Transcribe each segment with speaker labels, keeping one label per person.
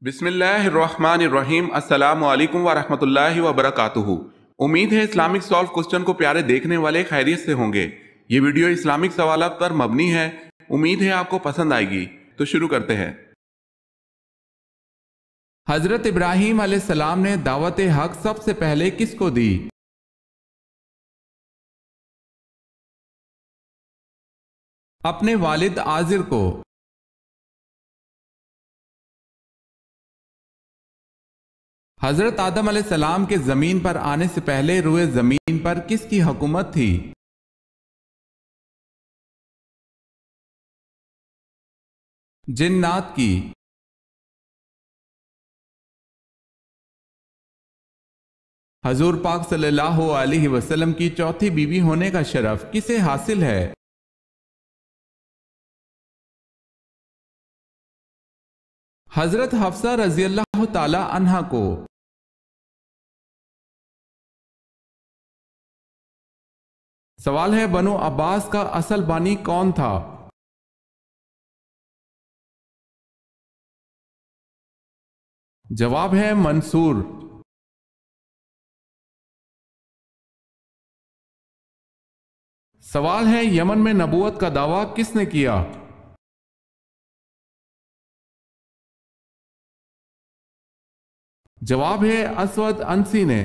Speaker 1: بسم اللہ الرحمن الرحیم۔ السلام علیکم ورحمۃ اللہ وبرکاتہ۔ امید ہے اسلامک سالو کوسچن کو پیارے دیکھنے والے خیریت سے ہوں گے۔ یہ ویڈیو اسلامک سوالات پر مبنی ہے۔ امید ہے آپ کو پسند آئے گی۔ تو شروع کرتے ہیں۔ حضرت ابراہیم علیہ السلام نے دعوت حق سب سے پہلے کس کو دی؟ اپنے والد آزر کو۔ حضرت آدم علیہ السلام کے زمین پر آنے سے پہلے روئے زمین پر کس کی حکومت تھی؟ جنات کی۔ حضور پاک صلی اللہ علیہ وسلم کی چوتھی بیوی ہونے کا شرف کسے حاصل ہے؟ حضرت حفصہ رضی اللہ تعالی عنہا کو۔ سوال ہے، بنو عباس کا اصل بانی کون تھا؟ جواب ہے منصور۔ سوال ہے، یمن میں نبوت کا دعویٰ کس نے کیا؟ جواب ہے اسود انسی نے۔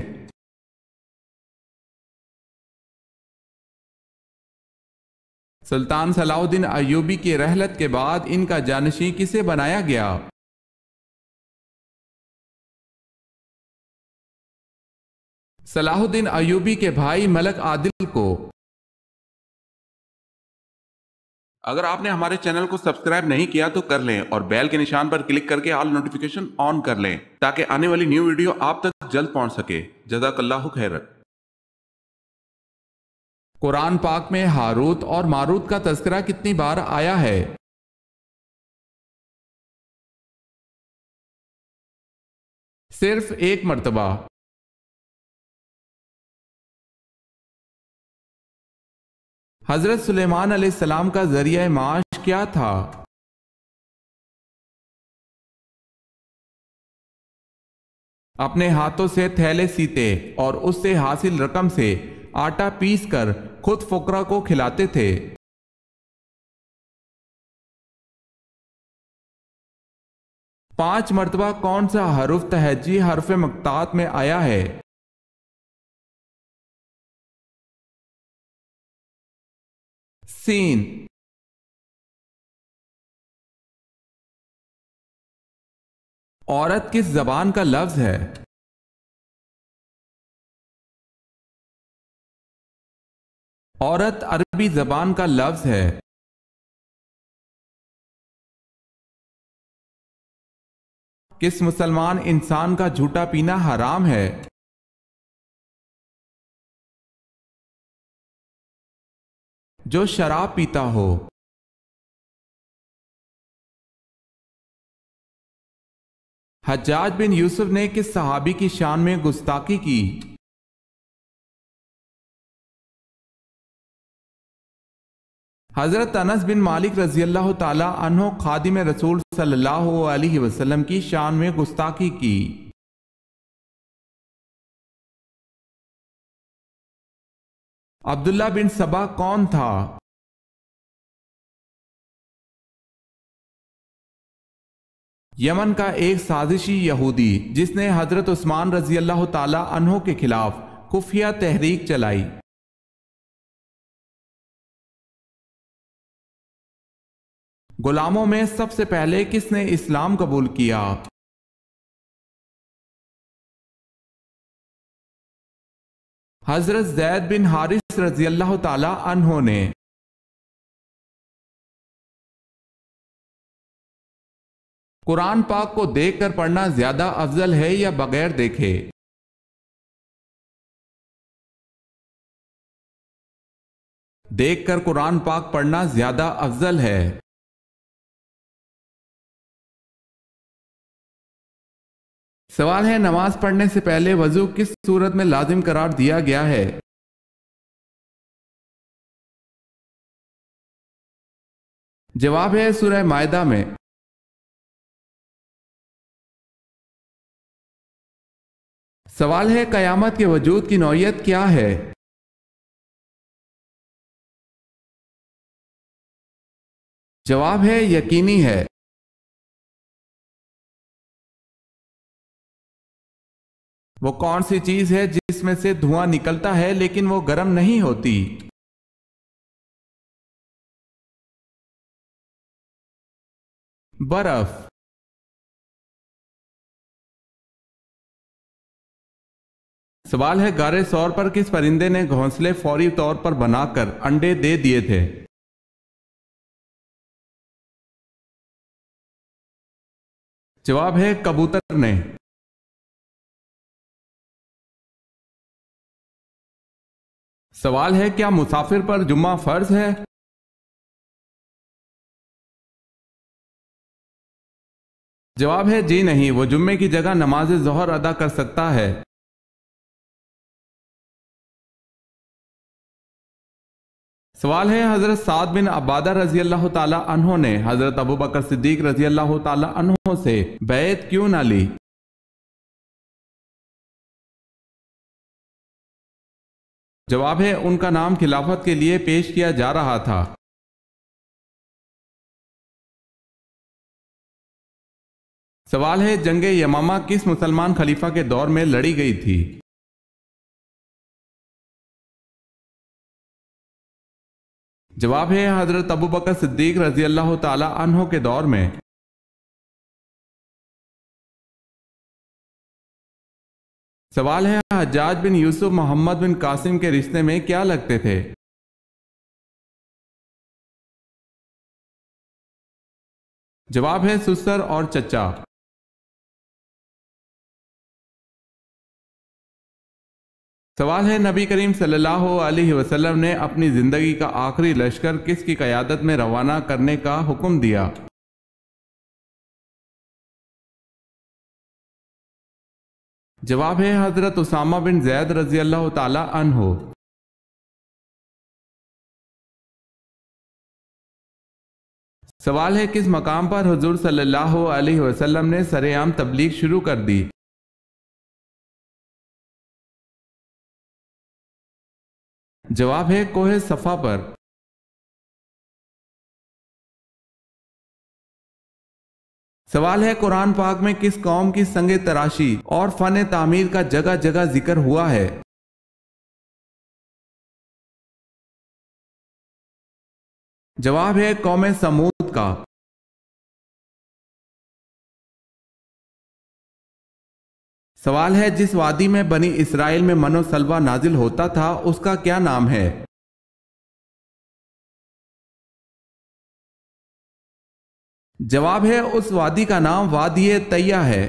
Speaker 1: سلطان صلاح الدین ایوبی کی رحلت کے بعد ان کا جانشین کسے بنایا گیا؟ صلاح الدین ایوبی کے بھائی ملک عادل کو۔ اگر آپ نے ہمارے چینل کو سبسکرائب نہیں کیا تو کر لیں اور بیل کے نشان پر کلک کر کے آل نوٹیفیکیشن آن کر لیں تاکہ آنے والی نیو ویڈیو آپ تک جلد پہنچ سکے۔ جزاک اللہ خیر۔ قرآن پاک میں ہاروت اور ماروت کا تذکرہ کتنی بار آیا ہے؟ صرف ایک مرتبہ۔ حضرت سلیمان علیہ السلام کا ذریعہ معاش کیا تھا؟ اپنے ہاتھوں سے تھیلے سیتے اور اس سے حاصل رقم سے آٹا پیس کر خود فقراء کو کھلاتے تھے۔ پانچ مرتبہ کون سا حرف تہجی حرف مقطعات میں آیا ہے؟ سین۔ عورت کس زبان کا لفظ ہے؟ عورت عربی زبان کا لفظ ہے۔ کس مسلمان انسان کا جھوٹا پینا حرام ہے؟ جو شراب پیتا ہو۔ حجاج بن یوسف نے کس صحابی کی شان میں گستاخی کی؟ حضرت انس بن مالک رضی اللہ تعالی عنہ خادم رسول صلی اللہ علیہ وسلم کی شان میں گستاخی کی۔ عبداللہ بن سبا کون تھا؟ یمن کا ایک سازشی یہودی جس نے حضرت عثمان رضی اللہ تعالی عنہ کے خلاف خفیہ تحریک چلائی۔ غلاموں میں سب سے پہلے کس نے اسلام قبول کیا؟ حضرت زید بن حارث رضی اللہ تعالی عنہ نے۔ قرآن پاک کو دیکھ کر پڑھنا زیادہ افضل ہے یا بغیر دیکھے؟ دیکھ کر قرآن پاک پڑھنا زیادہ افضل ہے۔ سوال ہے، نماز پڑھنے سے پہلے وضو کس صورت میں لازم قرار دیا گیا ہے؟ جواب ہے سورہ مائدہ میں۔ سوال ہے قیامت کے وجود کی نوعیت کیا ہے؟ جواب ہے یقینی ہے۔ وہ کون سی چیز ہے جس میں سے دھواں نکلتا ہے لیکن وہ گرم نہیں ہوتی؟ برف۔ سوال ہے غار ثور پر کس پرندے نے گھونسلے فوری طور پر بنا کر انڈے دے دیے تھے؟ جواب ہے کبوتر نے۔ سوال ہے کیا مسافر پر جمعہ فرض ہے؟ جواب ہے جی نہیں، وہ جمعے کی جگہ نماز ظہر ادا کر سکتا ہے۔ سوال ہے حضرت سعد بن عبادہ رضی اللہ تعالی عنہ نے حضرت ابوبکر صدیق رضی اللہ تعالی عنہ سے بیعت کیوں نہ لی؟ جواب ہے ان کا نام خلافت کے لیے پیش کیا جا رہا تھا۔ سوال ہے جنگ یمامہ کس مسلمان خلیفہ کے دور میں لڑی گئی تھی؟ جواب ہے حضرت ابوبکر صدیق رضی اللہ تعالی عنہ کے دور میں۔ سوال ہے حجاج بن یوسف محمد بن قاسم کے رشتے میں کیا لگتے تھے؟ جواب ہے سسر اور چچا۔ سوال ہے نبی کریم صلی اللہ علیہ وسلم نے اپنی زندگی کا آخری لشکر کس کی قیادت میں روانہ کرنے کا حکم دیا؟ جواب ہے حضرت اسامہ بن زید رضی اللہ تعالی عنہ۔ سوال ہے کس مقام پر حضور صلی اللہ علیہ وسلم نے سر عام تبلیغ شروع کر دی؟ جواب ہے کوہ صفا پر۔ سوال ہے قرآن پاک میں کس قوم کی سنگ تراشی اور فن تعمیر کا جگہ جگہ ذکر ہوا ہے؟ جواب ہے قوم سمود کا۔ سوال ہے جس وادی میں بنی اسرائیل میں من و سلوہ نازل ہوتا تھا اس کا کیا نام ہے؟ جواب ہے اس وادی کا نام وادی طیہ ہے۔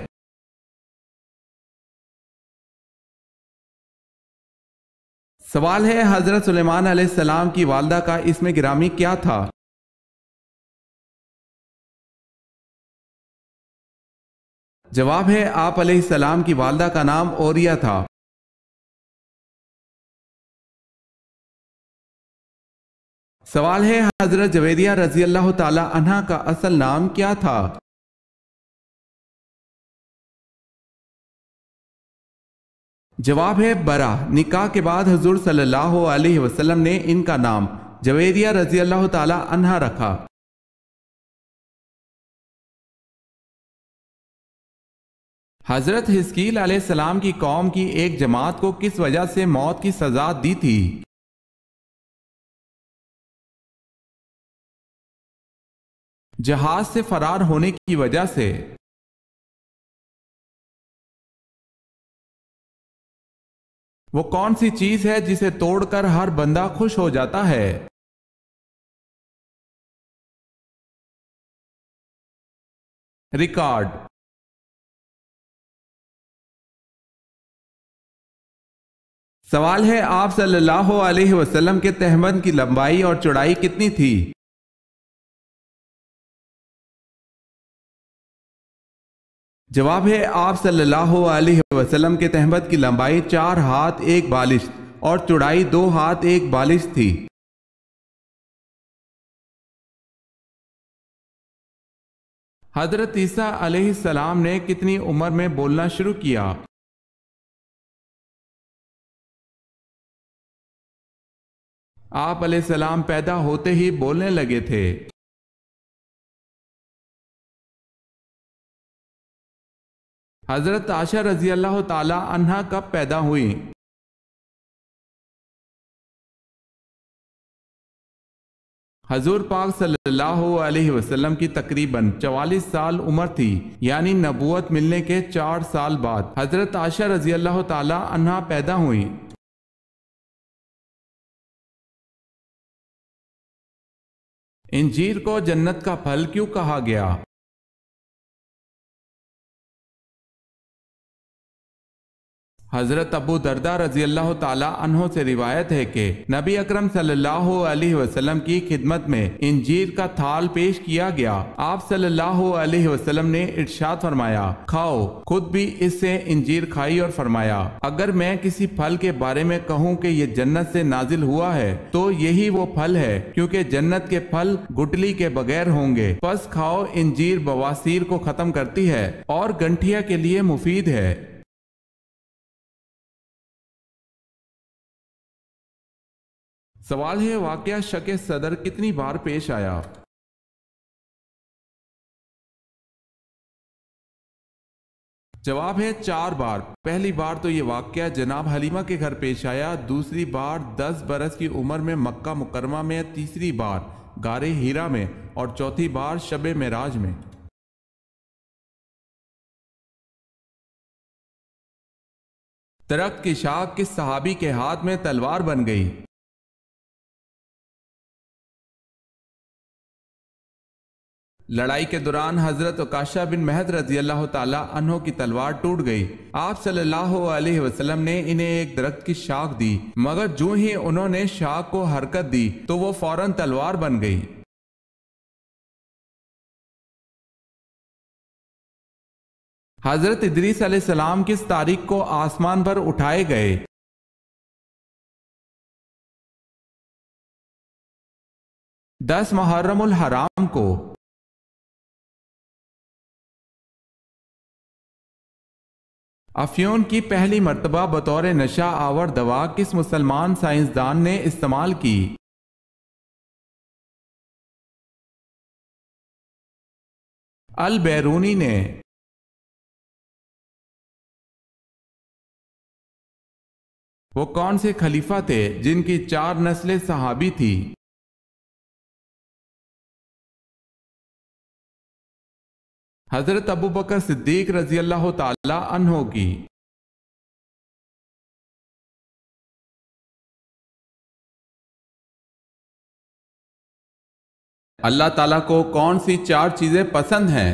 Speaker 1: سوال ہے حضرت سلیمان علیہ السلام کی والدہ کا اسم گرامی کیا تھا؟ جواب ہے آپ علیہ السلام کی والدہ کا نام اوریہ تھا۔ سوال ہے حضرت جویریہ رضی اللہ تعالی عنہ کا اصل نام کیا تھا؟ جواب ہے برا۔ نکاح کے بعد حضور صلی اللہ علیہ وسلم نے ان کا نام جویریہ رضی اللہ تعالی عنہ رکھا۔ حضرت حزقیل علیہ السلام کی قوم کی ایک جماعت کو کس وجہ سے موت کی سزا دی تھی؟ جہاز سے فرار ہونے کی وجہ سے۔ وہ کون سی چیز ہے جسے توڑ کر ہر بندہ خوش ہو جاتا ہے؟ ریکارڈ۔ سوال ہے آپ صلی اللہ علیہ وسلم کے تہبند کی لمبائی اور چوڑائی کتنی تھی؟ جواب ہے آپ صلی اللہ علیہ وسلم کے تہبند کی لمبائی 4 ہاتھ 1 بالشت اور چوڑائی 2 ہاتھ 1 بالشت تھی۔ حضرت عیسیٰ علیہ السلام نے کتنی عمر میں بولنا شروع کیا؟ آپ علیہ السلام پیدا ہوتے ہی بولنے لگے تھے۔ حضرت عائشہ رضی اللہ تعالی عنہا کب پیدا ہوئی؟ حضور پاک صلی اللہ علیہ وسلم کی تقریباً 44 سال عمر تھی، یعنی نبوت ملنے کے 4 سال بعد حضرت عائشہ رضی اللہ تعالی عنہا پیدا ہوئیں۔ انجیر کو جنت کا پھل کیوں کہا گیا؟ حضرت ابو دردہ رضی اللہ تعالی عنہ سے روایت ہے کہ نبی اکرم صلی اللہ علیہ وسلم کی خدمت میں انجیر کا تھال پیش کیا گیا۔ آپ صلی اللہ علیہ وسلم نے ارشاد فرمایا، کھاؤ۔ خود بھی اس سے انجیر کھائی اور فرمایا، اگر میں کسی پھل کے بارے میں کہوں کہ یہ جنت سے نازل ہوا ہے تو یہی وہ پھل ہے، کیونکہ جنت کے پھل گٹلی کے بغیر ہوں گے، پس کھاؤ۔ انجیر بواسیر کو ختم کرتی ہے اور گنٹھیا کے لیے مفید ہے۔ سوال ہے، واقعہ شق صدر کتنی بار پیش آیا؟ جواب ہے 4 بار۔ پہلی بار تو یہ واقعہ جناب حلیمہ کے گھر پیش آیا، دوسری بار 10 برس کی عمر میں مکہ مکرمہ میں، تیسری بار غار ہیرا میں، اور چوتھی بار شب معراج میں۔ درخت کی شاخ کس صحابی کے ہاتھ میں تلوار بن گئی؟ لڑائی کے دوران حضرت عکاشہ بن محض رضی اللہ تعالی عنہ کی تلوار ٹوٹ گئی۔ آپ صلی اللہ علیہ وسلم نے انہیں ایک درخت کی شاخ دی، مگر جو ہی انہوں نے شاخ کو حرکت دی تو وہ فوراً تلوار بن گئی۔ حضرت ادریس علیہ السلام کس تاریخ کو آسمان پر اٹھائے گئے؟ 10 محرم الحرام کو۔ افیون کی پہلی مرتبہ بطور نشہ آور دوا کس مسلمان سائنسدان نے استعمال کی؟ البیرونی نے۔ وہ کون سے خلیفہ تھے جن کی 4 نسلیں صحابی تھی؟ حضرت ابو بکر صدیق رضی اللہ تعالی عنہ کی۔ اللہ تعالیٰ کو کون سی 4 چیزیں پسند ہیں؟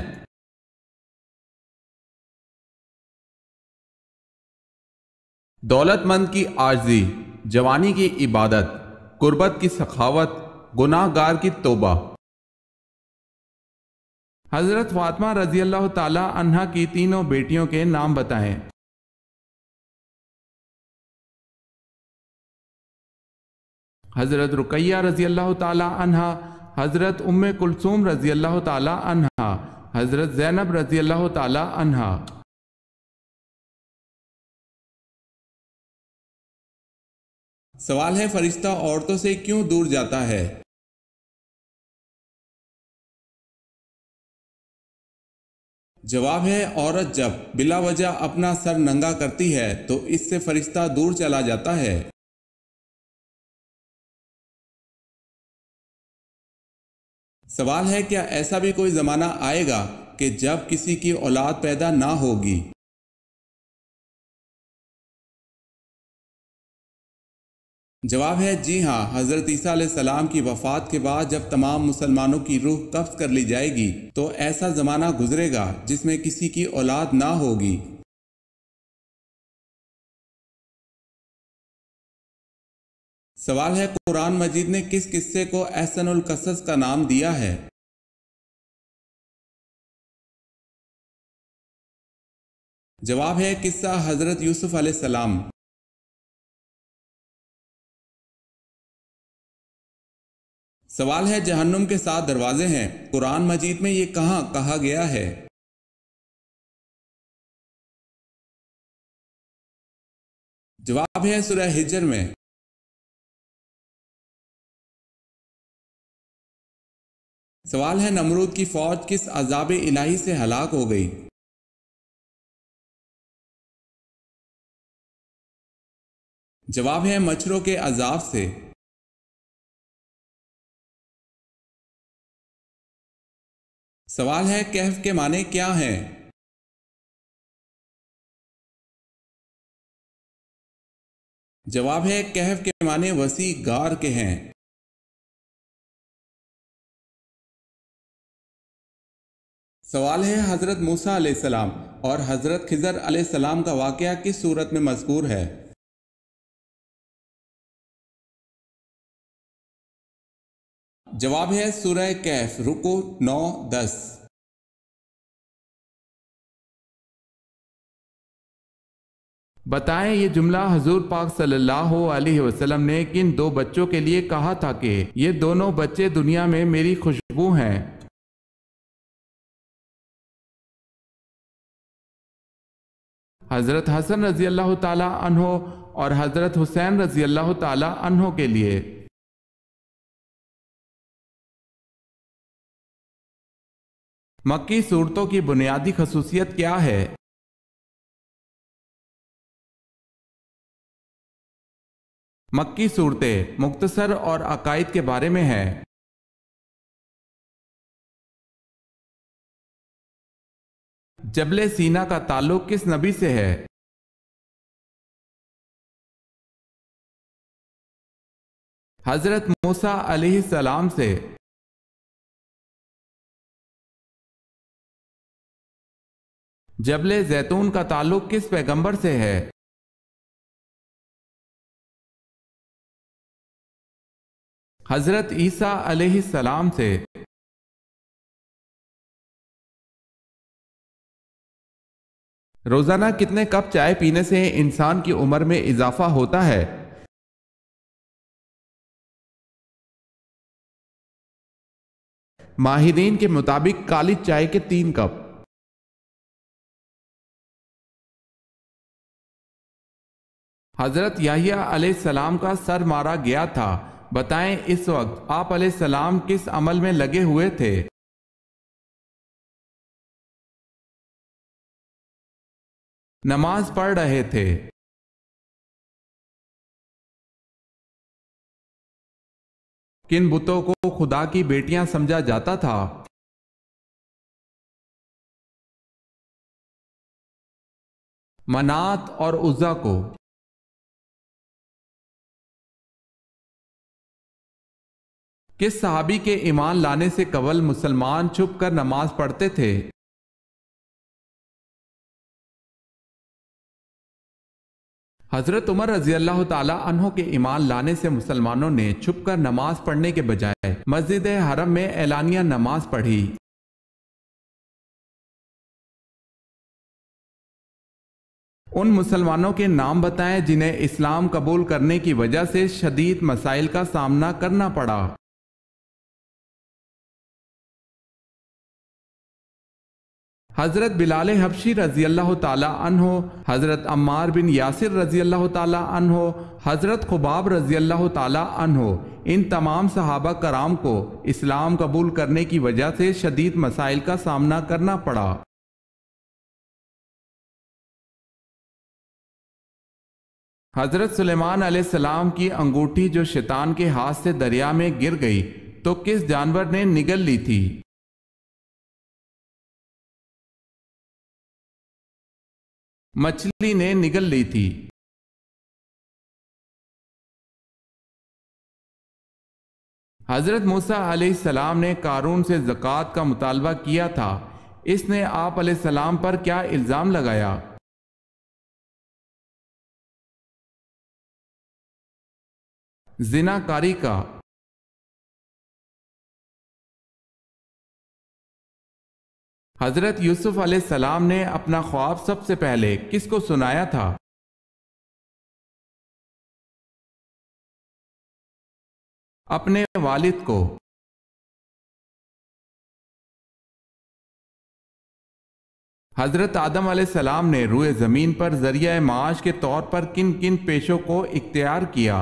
Speaker 1: دولت مند کی عاجزی، جوانی کی عبادت، قربت کی سخاوت، گناہ گار کی توبہ۔ حضرت فاطمہ رضی اللہ تعالی عنہا کی تینوں بیٹیوں کے نام بتائیں۔ حضرت رقیہ رضی اللہ تعالی عنہا، حضرت ام کلثوم رضی اللہ تعالی عنہا، حضرت زینب رضی اللہ تعالی عنہا۔ سوال ہے، فرشتہ عورتوں سے کیوں دور جاتا ہے؟ جواب ہے، عورت جب بلا وجہ اپنا سر ننگا کرتی ہے تو اس سے فرشتہ دور چلا جاتا ہے۔ سوال ہے، کیا ایسا بھی کوئی زمانہ آئے گا کہ جب کسی کی اولاد پیدا نہ ہوگی؟ جواب ہے، جی ہاں، حضرت عیسیٰ علیہ السلام کی وفات کے بعد جب تمام مسلمانوں کی روح قبض کر لی جائے گی تو ایسا زمانہ گزرے گا جس میں کسی کی اولاد نہ ہوگی۔ سوال ہے، قرآن مجید نے کس قصے کو احسن القصص کا نام دیا ہے؟ جواب ہے، قصہ حضرت یوسف علیہ السلام۔ سوال ہے، جہنم کے 7 دروازے ہیں، قرآن مجید میں یہ کہاں کہا گیا ہے؟ جواب ہے، سورہ ہجر میں۔ سوال ہے نمرود کی فوج کس عذاب الہی سے ہلاک ہو گئی؟ جواب ہے مچھروں کے عذاب سے۔ سوال ہے کہف کے معنی کیا ہیں؟ جواب ہے کہف کے معنی وسیع غار کے ہیں۔ سوال ہے حضرت موسیٰ علیہ السلام اور حضرت خضر علیہ السلام کا واقعہ کس سورت میں مذکور ہے؟ جواب ہے سورہ کہف، رکو 9-10۔ بتائیں یہ جملہ حضور پاک صلی اللہ علیہ وسلم نے کن دو بچوں کے لیے کہا تھا کہ یہ دونوں بچے دنیا میں میری خوشبو ہیں؟ حضرت حسن رضی اللہ تعالی عنہ اور حضرت حسین رضی اللہ تعالی عنہ کے لیے۔ مکی صورتوں کی بنیادی خصوصیت کیا ہے؟ مکی صورتیں مختصر اور عقائد کے بارے میں ہیں۔ جبل سینا کا تعلق کس نبی سے ہے؟ حضرت موسیٰ علیہ السلام سے۔ جبل زیتون کا تعلق کس پیغمبر سے ہے؟ حضرت عیسیٰ علیہ السلام سے۔ روزانہ کتنے کپ چائے پینے سے انسان کی عمر میں اضافہ ہوتا ہے؟ ماہرین کے مطابق کالی چائے کے 3 کپ۔ حضرت یحییٰ علیہ السلام کا سر مارا گیا تھا، بتائیں اس وقت آپ علیہ السلام کس عمل میں لگے ہوئے تھے؟ نماز پڑھ رہے تھے۔ کن بتوں کو خدا کی بیٹیاں سمجھا جاتا تھا؟ منات اور عزا کو۔ کس صحابی کے ایمان لانے سے قبل مسلمان چھپ کر نماز پڑھتے تھے؟ حضرت عمر رضی اللہ تعالی عنہ کے ایمان لانے سے مسلمانوں نے چھپ کر نماز پڑھنے کے بجائے مسجد حرم میں اعلانیہ نماز پڑھی۔ ان مسلمانوں کے نام بتائیں جنہیں اسلام قبول کرنے کی وجہ سے شدید مسائل کا سامنا کرنا پڑا۔ حضرت بلال حبشی رضی اللہ تعالی عنہ، حضرت عمار بن یاسر رضی اللہ تعالی عنہ، حضرت خباب رضی اللہ تعالی عنہ، ان تمام صحابہ کرام کو اسلام قبول کرنے کی وجہ سے شدید مسائل کا سامنا کرنا پڑا۔ حضرت سلیمان علیہ السلام کی انگوٹھی جو شیطان کے ہاتھ سے دریا میں گر گئی تو کس جانور نے نگل لی تھی؟ مچھلی نے نگل لی تھی۔ حضرت موسیٰ علیہ السلام نے قارون سے زکوٰۃ کا مطالبہ کیا تھا، اس نے آپ علیہ السلام پر کیا الزام لگایا؟ زنا کاری کا۔ حضرت یوسف علیہ السلام نے اپنا خواب سب سے پہلے کس کو سنایا تھا؟ اپنے والد کو۔ حضرت آدم علیہ السلام نے روئے زمین پر ذریعہ معاش کے طور پر کن کن پیشوں کو اختیار کیا؟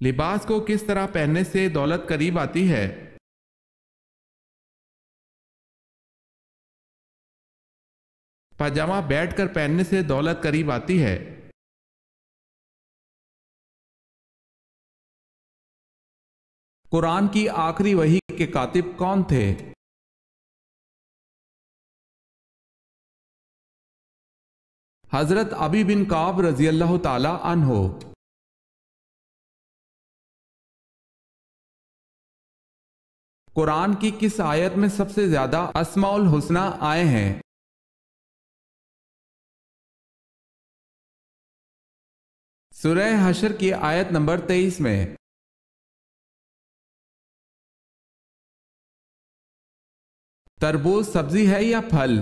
Speaker 1: لباس کو کس طرح پہننے سے دولت قریب آتی ہے؟ پاجامہ بیٹھ کر پہننے سے دولت قریب آتی ہے۔ قرآن کی آخری وحی کے کاتب کون تھے؟ حضرت ابی بن کعب رضی اللہ تعالی عنہ۔ قرآن کی کس آیت میں سب سے زیادہ اسماء الحسنی آئے ہیں؟ سورہ حشر کی آیت نمبر 23 میں۔ تربوز سبزی ہے یا پھل؟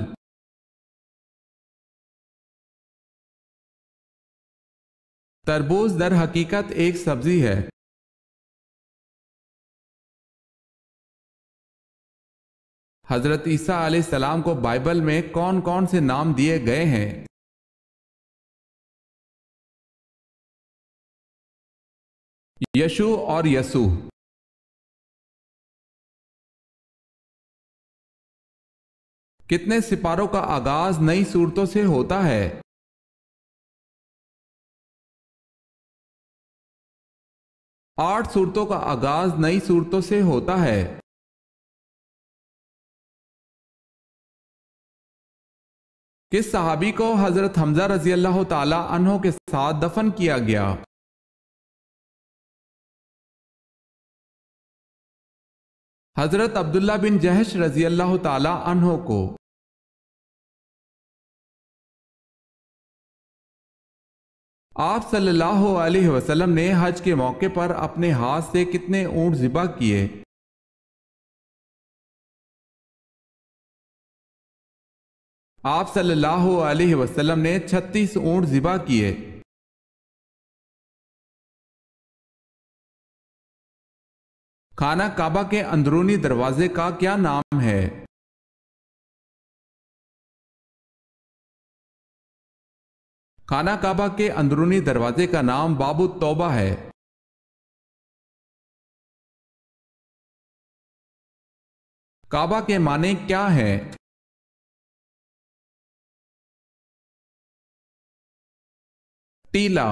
Speaker 1: تربوز در حقیقت ایک سبزی ہے۔ حضرت عیسیٰ علیہ السلام کو بائبل میں کون کون سے نام دیے گئے ہیں؟ یشوع اور یسوع۔ کتنے سپاروں کا آغاز نئی صورتوں سے ہوتا ہے؟ 8 صورتوں کا آغاز نئی صورتوں سے ہوتا ہے۔ کس صحابی کو حضرت حمزہ رضی اللہ تعالی عنہ کے ساتھ دفن کیا گیا؟ حضرت عبداللہ بن جہش رضی اللہ تعالی عنہ کو۔ آپ صلی اللہ علیہ وسلم نے حج کے موقع پر اپنے ہاتھ سے کتنے اونٹ ذبح کیے؟ آپ صلی اللہ علیہ وسلم نے 36 اونٹ ذبح کیے۔ خانہ کعبہ کے اندرونی دروازے کا کیا نام ہے؟ خانہ کعبہ کے اندرونی دروازے کا نام باب التوبہ ہے۔ کعبہ کے معنی کیا ہیں؟ ٹیلا۔